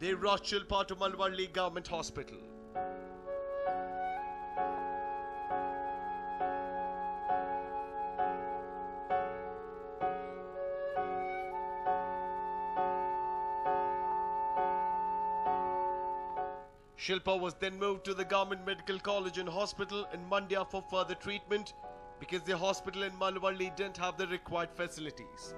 They rushed Shilpa to Malwalli Government Hospital. Shilpa was then moved to the Government Medical College and Hospital in Mandya for further treatment because the hospital in Malwalli didn't have the required facilities.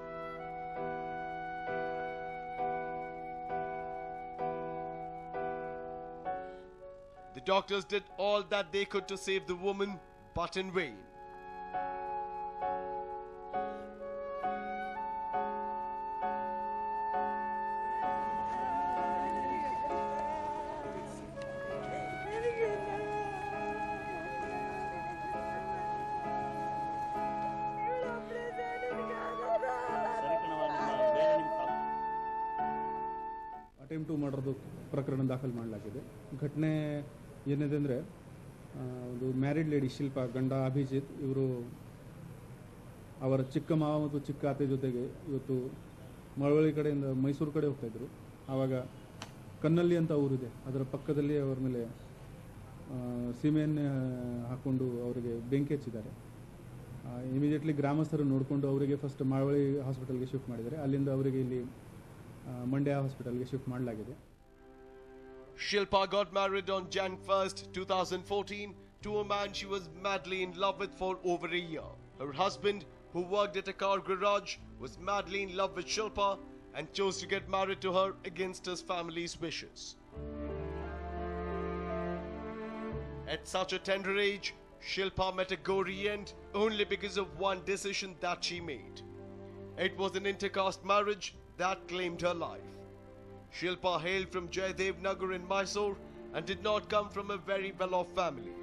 The doctors did all that they could to save the woman, but in vain. Attempt to ಮರ್ಡರ್ದು ಪ್ರಕರಣ ದಾಖಲು ಮಾಡಲಾಗಿದೆ. ಘಟನೆ ಏನಿದೆ ಅಂದರೆ, ಒಂದು married lady ಶಿಲ್ಪ, ಗಂಡ ಅಭಿಜಿತ್, ಇವರು ಅವರ ಚಿಕ್ಕ ಮಾವ ಮತ್ತು ಚಿಕ್ಕ ಅತ್ತೆ ಜೊತೆಗೆ ಇವತ್ತು ಮಳವಳ್ಳಿ ಕಡೆಯಿಂದ ಮೈಸೂರು ಕಡೆ ಹೋಗ್ತಾಯಿದ್ರು. ಆವಾಗ ಕನ್ನಳ್ಳಿ ಅಂತ ಊರಿದೆ, ಅದರ ಪಕ್ಕದಲ್ಲಿ ಅವರ ಮೇಲೆ ಸೀಮೆಎಣ್ಣೆ ಹಾಕ್ಕೊಂಡು ಅವರಿಗೆ ಬೆಂಕಿ ಹಚ್ಚಿದ್ದಾರೆ. ಇಮಿಡಿಯೇಟ್ಲಿ ಗ್ರಾಮಸ್ಥರು ನೋಡಿಕೊಂಡು ಅವರಿಗೆ ಫಸ್ಟ್ ಮಳವಳ್ಳಿ ಹಾಸ್ಪಿಟಲ್ಗೆ ಶಿಫ್ಟ್ ಮಾಡಿದ್ದಾರೆ. ಅಲ್ಲಿಂದ ಅವರಿಗೆ ಇಲ್ಲಿ ಮಂಡ್ಯ ಹಾಸ್ಪಿಟಲ್ಗೆ ಶಿಫ್ಟ್ ಮಾಡಲಾಗಿದೆ. Shilpa got married on Jan 1st, 2014 to a man she was madly in love with for over a year. Her husband, who worked at a car garage, was madly in love with Shilpa and chose to get married to her against his family's wishes. At such a tender age, Shilpa met a gory end only because of one decision that she made. It was an intercaste marriage that claimed her life. Shilpa hailed from Jaydev Nagar in Mysore and did not come from a very well-off family.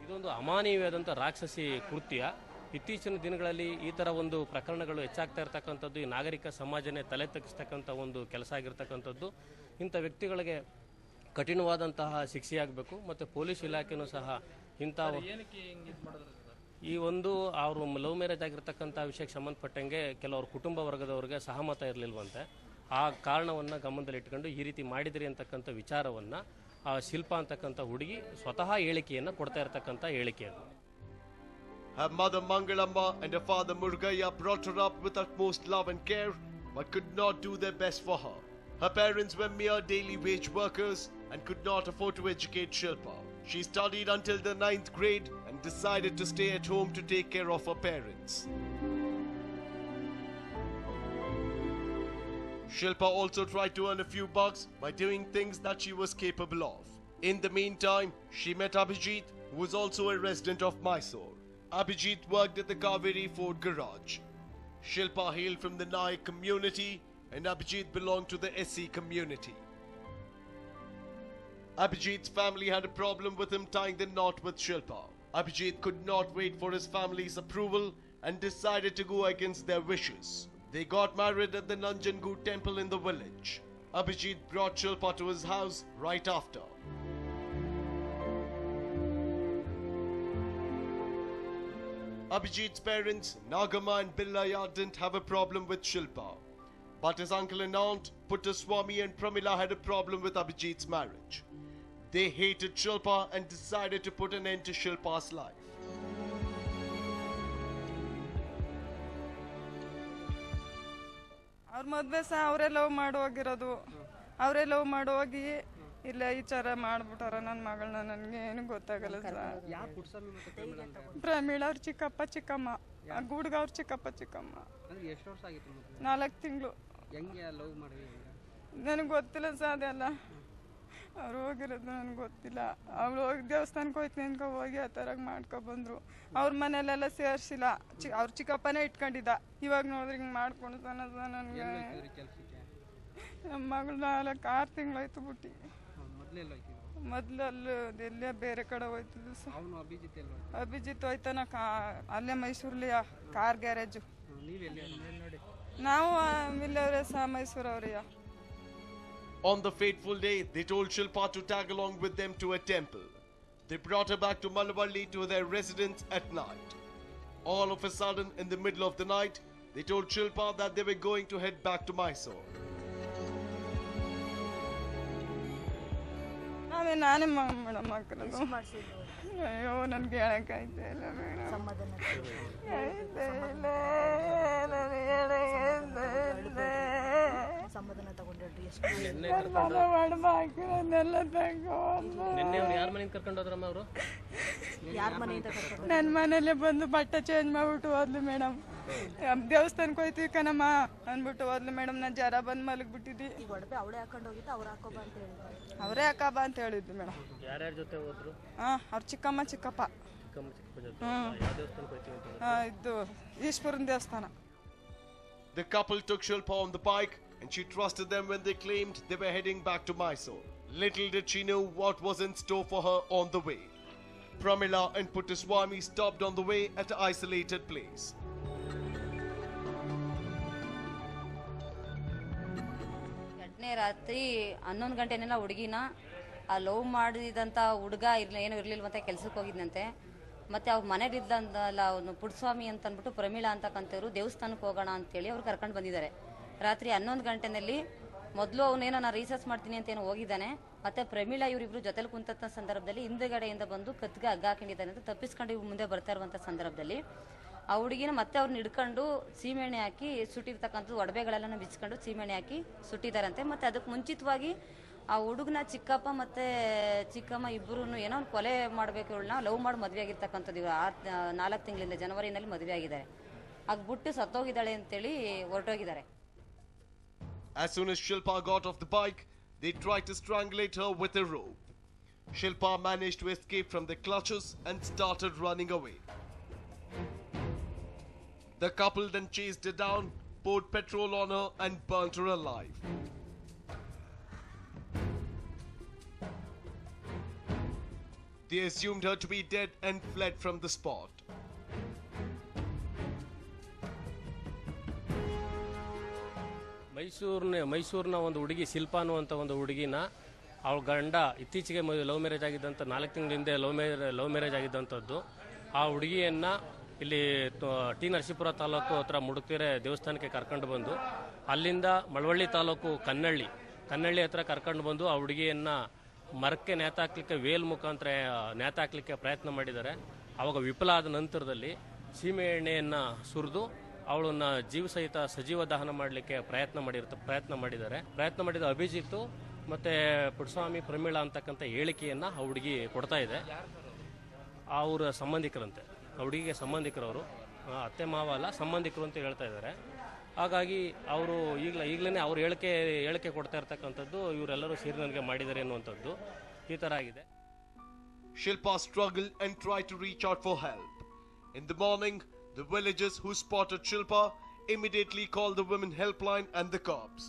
ಇದೊಂದು ಅಮಾನವೀಯವಾದಂಥ ರಾಕ್ಷಸಿ ಕೃತ್ಯ. ಇತ್ತೀಚಿನ ದಿನಗಳಲ್ಲಿ ಈ ಥರ ಒಂದು ಪ್ರಕರಣಗಳು ಹೆಚ್ಚಾಗ್ತಾ ಇರತಕ್ಕಂಥದ್ದು ಈ ನಾಗರಿಕ ಸಮಾಜನೇ ತಲೆ ತಗ್ಗಿಸ್ತಕ್ಕಂಥ ಒಂದು ಕೆಲಸ ಆಗಿರ್ತಕ್ಕಂಥದ್ದು. ಇಂಥ ವ್ಯಕ್ತಿಗಳಿಗೆ ಕಠಿಣವಾದಂತಹ ಶಿಕ್ಷೆಯಾಗಬೇಕು ಮತ್ತು ಪೊಲೀಸ್ ಇಲಾಖೆಯೂ ಸಹ ಇಂಥ ಈ ಒಂದು ಅವರು ಲವ್ ಮ್ಯಾರೇಜ್ ಆಗಿರ್ತಕ್ಕಂಥ ವಿಷಯಕ್ಕೆ ಸಂಬಂಧಪಟ್ಟಂಗೆ ಕೆಲವರು ಕುಟುಂಬ ವರ್ಗದವ್ರಿಗೆ ಸಹಮತ ಇರಲಿಲ್ವಂತೆ. ಆ ಕಾರಣವನ್ನು ಗಮನದಲ್ಲಿಟ್ಕೊಂಡು ಈ ರೀತಿ ಮಾಡಿದ್ರಿ ಅಂತಕ್ಕಂಥ ವಿಚಾರವನ್ನು ಆ ಶಿಲ್ಪ ಅಂತಕ್ಕಂಥ ಹುಡುಗಿ ಸ್ವತಃ ಹೇಳಿಕೆಯನ್ನು ಕೊಡ್ತಾ ಇರತಕ್ಕಂಥ ಹೇಳಿಕೆ ಅದು. Her mother Mangalamma and her father Murugaya brought her up with utmost love and care, but could not do their best for her. Her parents were mere daily wage workers and could not afford to educate Shilpa. She studied until the 9th grade and decided to stay at home to take care of her parents. Shilpa also tried to earn a few bucks by doing things that she was capable of. In the meantime, she met Abhijit, who was also a resident of Mysore. Abhijit worked at the Kaveri Ford garage. Shilpa hailed from the Nayak community and Abhijit belonged to the SC community. Abhijit's family had a problem with him tying the knot with Shilpa. Abhijit could not wait for his family's approval and decided to go against their wishes. They got married at the Nanjangu temple in the village. Abhijit brought Shilpa to his house right after. Abhijit's parents, Nagama and Billaya, didn't have a problem with Shilpa. But his uncle and aunt, Puttaswamy and Pramila, had a problem with Abhijit's marriage. They hated Shilpa and decided to put an end to Shilpa's life. ಅವ್ರ ಮದುವೆ ಸಹ ಅವರೇ love ಮಾಡೋಗಿರೋದು. ಅವರೇ love ಮಾಡೋಗಿ ಇಲ್ಲ ಈ ಥರ ಮಾಡ್ಬಿಟ್ಟಾರ ನನ್ನ ಮಗಳನ್ನ. ನನಗೆ ಏನು ಗೊತ್ತಾಗಲ್ಲ ಸರ್. ಪ್ರಮೀಳ ಅವ್ರ ಚಿಕ್ಕಪ್ಪ ಚಿಕ್ಕಮ್ಮ, ಗೂಡ್ಗ ಅವ್ರ ಚಿಕ್ಕಪ್ಪ ಚಿಕ್ಕಮ್ಮ. 4 ತಿಂಗಳು. ನನಗೆ ಗೊತ್ತಿಲ್ಲ ಸರ್ ಅದೆಲ್ಲ. ಅವ್ರು ಹೋಗಿರೋದು ನನಗೆ ಗೊತ್ತಿಲ್ಲ. ಅವ್ರು ಹೋಗಿ ದೇವಸ್ಥಾನಕ್ಕೆ ಹೋಯ್ತೀನಿ ಅನ್ಕೊ ಹೋಗಿ ಆ ಥರ ಮಾಡ್ಕೊಬಂದ್ರು. ಅವ್ರ ಮನೇಲೆಲ್ಲ ಸೇರಿಸಿಲ್ಲ. ಅವ್ರ ಚಿಕ್ಕಪ್ಪನೇ ಇಟ್ಕೊಂಡಿದ್ದ. ಇವಾಗ ನೋಡಿದ್ರೆ ಹಿಂಗೆ ಮಾಡ್ಕೊಂಡು ಸಹ ನನಗೆ ನಮ್ಮ ಮಗಳು 4-6 ತಿಂಗಳಾಯ್ತು ಬಿಟ್ಟು. ಮೊದಲು ಎಲ್ಲೇ ಬೇರೆ ಕಡೆ ಹೋಯ್ತಿದ್ದು ಸರ್. ಅಭಿಜಿತ್ ಹೋಯ್ತಾನ ಅಲ್ಲೇ ಮೈಸೂರಲ್ಲಿ ಕಾರ್ ಗ್ಯಾರೇಜು. ನಾವು ಇಲ್ಲವ್ರೆ ಸಹ ಮೈಸೂರವ್ರಿಯ. On the fateful day, they told Shilpa to tag along with them to a temple. They brought her back to Malwalli to their residence at night. All of a sudden, in the middle of the night, They told Shilpa that they were going to head back to Mysore. ಆಮೇಲೆ ನಾನೇ madam ಹಾಕಿರೋದು. ಅಯ್ಯೋ ನನಗೆ ಹೇಳಕ್ಕಾಯ್ತಾ ಇಲ್ಲ madam, ಆಯ್ತಾ ಇಲ್ಲ, ನಾನು ಸಮಾಧಾನ ತಗೊಂಡ್ರಿ. ಹಾಕಿರೋದೆಲ್ಲ ತಗೊಂಡು ನಿನ್ನೆ ಅವ್ರು ಯಾರ ಮನೆಯಿಂದ ಕರ್ಕೊಂಡು ಹೋದ್ರಮ್ಮ ಅವರು? ಯಾರ ಮನೆಯಿಂದ ಕರ್ಕೊಂಡು? ನನ್ನ ಮನೇಲೆ ಬಂದು ಬಟ್ಟೆ ಚೇಂಜ್ ಮಾಡ್ಬಿಟ್ಟು ಹೋದ್ಲು ಮೇಡಮ್. ದೇವಸ್ಥಾನಕ್ಕೆ ಹೋಯ್ತೀವಿ ಕಣಮ್ಮ ಅಂದ್ಬಿಟ್ಟು ಹೋದ್ಲು ಮೇಡಮ್. ನಾನು ಜ್ವರ ಬಂದು ಮಲಗ್ಬಿಟ್ಟಿದ್ದಿ. ಈಗ ಒಡವೆ ಅವಳೇ ಹಾಕೊಂಡು ಹೋಗಿದ್ದು, ಅವ್ರು ಹಾಕೋಬ ಅಂತ ಹೇಳಿದ್ರು. ಅವರೇ ಹಾಕಬ ಅಂತ ಹೇಳಿದ್ಲು ಮೇಡಮ್. ಯಾರ್ಯಾರ ಜೊತೆ ಹೋದ್ರು? ಅವ್ರ ಚಿಕ್ಕಮ್ಮ ಚಿಕ್ಕಪ್ಪ. ಚಿಕ್ಕಪ್ಪ ಜೊತೆ. ಹ್ಮ್. ಯಾವ ದೇವಸ್ಥಾನಕ್ಕೆ ಹೋಗ್ತೀವಿ ಅಂತ? ಇದು ಈಶ್ವರನ ದೇವಸ್ಥಾನ. The couple took Shilpa on the bike and she trusted them when they claimed they were heading back to Mysore. Little did she know what was in store for her on the way. Pramila and Puttaswamy stopped on the way at an isolated place. ರಾತ್ರಿ 11 ಗಂಟೆನೆಲ್ಲ ಹುಡುಗಿನ ಆ love ಮಾಡಿದಂಥ ಹುಡುಗ ಏನೂ ಇರಲಿಲ್ವಂತೆ, ಕೆಲ್ಸಕ್ಕೆ ಹೋಗಿದ್ದಂತೆ. ಮತ್ತು ಅವ್ರ ಮನೇಲಿದ್ದಂತಲ್ಲ ಅವನು ಪುಟ್ಟಸ್ವಾಮಿ ಅಂತ ಅಂದ್ಬಿಟ್ಟು ಪ್ರಮೀಳಾ ಅಂತಕ್ಕಂಥವ್ರು ದೇವಸ್ಥಾನಕ್ಕೆ ಹೋಗೋಣ ಅಂತೇಳಿ ಅವ್ರು ಕರ್ಕೊಂಡು ಬಂದಿದ್ದಾರೆ. ರಾತ್ರಿ 11 ಗಂಟೆನಲ್ಲಿ ಮೊದಲು ಅವನೇನೋ ನಾನು ರೀಸರ್ಚ್ ಮಾಡ್ತೀನಿ ಅಂತ ಏನೋ ಹೋಗಿದ್ದಾನೆ. ಮತ್ತು ಪ್ರಮೀಳಾ ಇವರಿಬ್ರು ಜೊತೆಲಿ ಕುಂತ ಸಂದರ್ಭದಲ್ಲಿ ಹಿಂದುಗಡೆಯಿಂದ ಬಂದು ಕತ್ಗೆ ಹಗ್ಗ ಹಾಕೊಂಡಿದ್ದಾನೆ ಅಂತ ತಪ್ಪಿಸ್ಕೊಂಡು ಇವ್ರು ಮುಂದೆ ಬರ್ತಾ ಇರುವಂಥ ಸಂದರ್ಭದಲ್ಲಿ ಆ ಹುಡುಗಿನ ಮತ್ತೆ ಅವ್ರನ್ನ ಹಿಡ್ಕೊಂಡು ಸೀಮೆಣ್ಣೆ ಹಾಕಿ ಸುಟ್ಟಿರ್ತಕ್ಕಂಥದ್ದು, ಒಡವೆಗಳೆಲ್ಲ ಬಿಚ್ಕೊಂಡು ಸೀಮೆಣ್ಣೆ ಹಾಕಿ ಸುಟ್ಟಿದ್ದಾರಂತೆ. ಮತ್ತು ಅದಕ್ಕೆ ಮುಂಚಿತವಾಗಿ ಆ ಹುಡುಗನ ಚಿಕ್ಕಪ್ಪ ಮತ್ತು ಚಿಕ್ಕಮ್ಮ ಇಬ್ಬರೂ ಏನೋ ಒಂದು ಕೊಲೆ ಮಾಡಬೇಕು, ಇವಳನ್ನ ಲವ್ ಮಾಡಿ ಮದುವೆ ಆಗಿರ್ತಕ್ಕಂಥದ್ದು. ಇವರು 4 ತಿಂಗಳಿಂದ ಜನವರಿನಲ್ಲಿ ಮದುವೆ ಆಗಿದ್ದಾರೆ. ಆಗ್ಬಿಟ್ಟು ಸತ್ತೋಗಿದ್ದಾಳೆ ಅಂತೇಳಿ ಹೊರಟೋಗಿದ್ದಾರೆ. As soon as Shilpa got off the bike, they tried to strangulate her with a rope. Shilpa managed to escape from their clutches and started running away. The couple then chased her down, poured petrol on her and burnt her alive. They assumed her to be dead and fled from the spot. ಮೈಸೂರಿನ ಒಂದು ಹುಡುಗಿ ಶಿಲ್ಪ ಅನ್ನುವಂಥ ಒಂದು ಹುಡುಗಿನ ಅವಳ ಗಂಡ ಇತ್ತೀಚೆಗೆ love marriage ಆಗಿದ್ದಂಥ 4 ತಿಂಗಳ ಹಿಂದೆ ಲವ್ ಮ್ಯಾರೇಜ್ ಆಗಿದ್ದಂಥದ್ದು. ಆ ಹುಡುಗಿಯನ್ನು ಇಲ್ಲಿ ಟಿ ನರಸೀಪುರ ತಾಲೂಕು ಹತ್ರ ಮುಡುಕ್ತಿರೆ ದೇವಸ್ಥಾನಕ್ಕೆ ಕರ್ಕೊಂಡು ಬಂದು ಅಲ್ಲಿಂದ ಮಳವಳ್ಳಿ ತಾಲೂಕು ಕನ್ನಳ್ಳಿ ಹತ್ರ ಕರ್ಕೊಂಡು ಬಂದು ಆ ಹುಡುಗಿಯನ್ನು ಮರಕ್ಕೆ ನೇತಾಕ್ಲಿಕ್ಕೆ ವೇಲ್ ಮುಖಾಂತರ ನೇತಾಕ್ಲಿಕ್ಕೆ ಪ್ರಯತ್ನ ಮಾಡಿದ್ದಾರೆ. ಆವಾಗ ವಿಫಲ ಆದ ನಂತರದಲ್ಲಿ ಸೀಮೆ ಎಣ್ಣೆಯನ್ನು ಸುರಿದು ಅವಳನ್ನ ಜೀವ ಸಹಿತ ಸಜೀವ ದಹನ ಮಾಡಲಿಕ್ಕೆ ಪ್ರಯತ್ನ ಮಾಡಿದ್ದಾರೆ. ಪ್ರಯತ್ನ ಮಾಡಿದ ಅಭಿಜಿತ್ ಮತ್ತೆ ಪುಟ್ಟಸ್ವಾಮಿ ಪ್ರಮೀಳಾ ಅಂತಕ್ಕಂಥ ಹೇಳಿಕೆಯನ್ನು ಆ ಹುಡುಗಿ ಕೊಡ್ತಾ ಇದೆ. ಅವರ ಸಂಬಂಧಿಕರಂತೆ, ಆ ಹುಡುಗಿಗೆ ಸಂಬಂಧಿಕರವರು, ಅತ್ತೆ ಮಾವ ಅಲ್ಲ ಸಂಬಂಧಿಕರು ಅಂತ ಹೇಳ್ತಾ ಇದ್ದಾರೆ. ಹಾಗಾಗಿ ಅವರು ಈಗಲೇ ಅವ್ರು ಹೇಳಿಕೆ ಕೊಡ್ತಾ ಇರ್ತಕ್ಕಂಥದ್ದು ಇವರೆಲ್ಲರೂ ಸೇರಿ ನನಗೆ ಮಾಡಿದ್ದಾರೆ ಅನ್ನುವಂಥದ್ದು ಈ ಥರ ಆಗಿದೆ. Shilpa struggled and tried to reach out for help. In the morning, the villagers who spotted Shilpa immediately called the women helpline and the cops.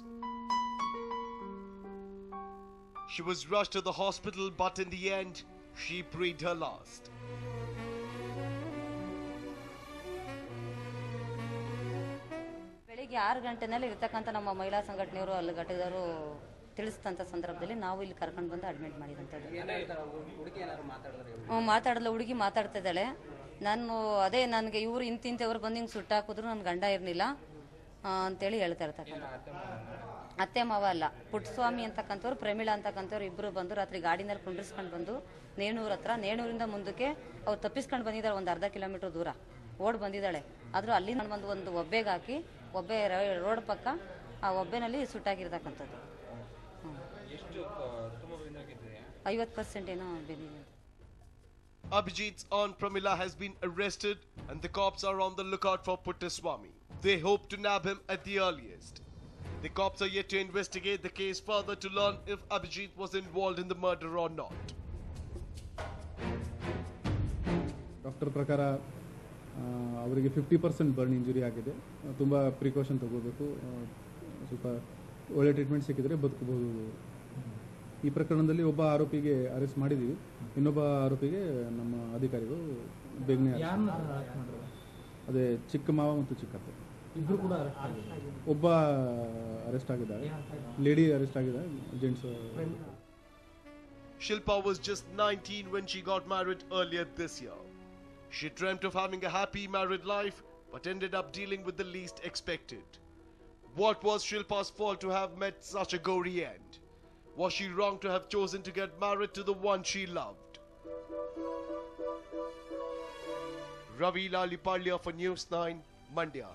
She was rushed to the hospital, but in the end, she breathed her last. ಬೆಳಿಗ್ಗೆ 6 ಗಂಟೆನಲ್ಲಿ ಇರ್ತಕ್ಕಂಥ ನಮ್ಮ ಮಹಿಳಾ ಸಂಘಟನೆಯವರು ಅಲ್ಲಿ ಘಟಕದವರು ತಿಳಿಸಿದಂಥ ಸಂದರ್ಭದಲ್ಲಿ ನಾವು ಇಲ್ಲಿ ಕರ್ಕೊಂಡು ಬಂದು ಅಡ್ಮಿಟ್ ಮಾಡಿದಂಥದ್ದು. ಮಾತಾಡಲ್ಲ, ಹುಡುಗಿ ಮಾತಾಡ್ತಾ ಇದ್ದಾಳೆ. ನಾನು ನನಗೆ ಇವರು ಇಂತಿಂತವ್ರು ಬಂದು ಹಿಂಗೆ ಸುಟ್ಟಾಕಿದ್ರು ನನ್ನ ಗಂಡ ಇರಲಿಲ್ಲ ಅಂತೇಳಿ ಹೇಳ್ತಾ ಇರ್ತಕ್ಕಂಥ. ಅತ್ತೆ ಮಾವ ಅಲ್ಲ, ಪುಟ್ಟಸ್ವಾಮಿ ಅಂತಕ್ಕಂಥವ್ರು ಪ್ರಮೀಳಾ ಅಂತಕ್ಕಂಥವ್ರು ಇಬ್ಬರು ಬಂದು ರಾತ್ರಿ ಗಾಡಿನಲ್ಲಿ ಕುಂಡ್ರಿಸ್ಕೊಂಡು ಬಂದು ನೇಣೂರಿಂದ ಮುಂದಕ್ಕೆ ಅವ್ರು ತಪ್ಪಿಸ್ಕೊಂಡು ಬಂದಿದ್ದಾರೆ. ಒಂದು ಅರ್ಧ ಕಿಲೋಮೀಟರ್ ದೂರ ಓಡ್ ಬಂದಿದ್ದಾಳೆ. ಆದರೂ ಅಲ್ಲಿ ನಾನು ಒಂದು ಒಬ್ಬೆಗೆ ಹಾಕಿ ಒಬ್ಬೆ ರೋಡ್ ಪಕ್ಕ ಆ ಒಬ್ಬೆನಲ್ಲಿ ಸುಟ್ಟಾಕಿರ್ತಕ್ಕಂಥದ್ದು. 50% ಏನೋ ಬೆಂದಿದೆ. Abhijit's aunt Pramila has been arrested and the cops are on the lookout for Puttaswamy. They hope to nab him at the earliest. The cops are yet to investigate the case further to learn if Abhijit was involved in the murder or not. Doctor ಪ್ರಕಾರ ಅವರಿಗೆ 50% burn injury ಆಗಿದೆ. ತುಂಬ precaution ತಗೋಬೇಕು. ಸ್ವಲ್ಪ ಒಳ್ಳೆ treatment ಸಿಕ್ಕಿದ್ರೆ ಬದುಕಬಹುದು. ಈ ಪ್ರಕರಣದಲ್ಲಿ ಒಬ್ಬ ಆರೋಪಿಗೆ ಅರೆಸ್ಟ್ ಮಾಡಿದ್ದೀವಿ. ಇನ್ನೊಬ್ಬ ಆರೋಪಿಗೆ ನಮ್ಮ ಅಧಿಕಾರಿಗಳು ಬೇಗನೆ ಅದೇ ಚಿಕ್ಕ ಮಾವ ಮತ್ತು ಚಿಕ್ಕಪ್ಪ ಇಬ್ಬರು ಕೂಡ ಒಬ್ಬ ಅರೆಸ್ಟ್ ಆಗಿದ್ದಾರೆ. ಲೇಡಿ ಅರೆಸ್ಟ್ ಆಗಿದ್ದಾರೆ, gents. Shilpa was just 19 when she got married earlier this year. She dreamt of having a happy married life, but ended up dealing with the least expected. What was Shilpa's fault to have met such a gory end? Was she wrong to have chosen to get married to the one she loved? Ravi Lalipalya for News 9, Mandya.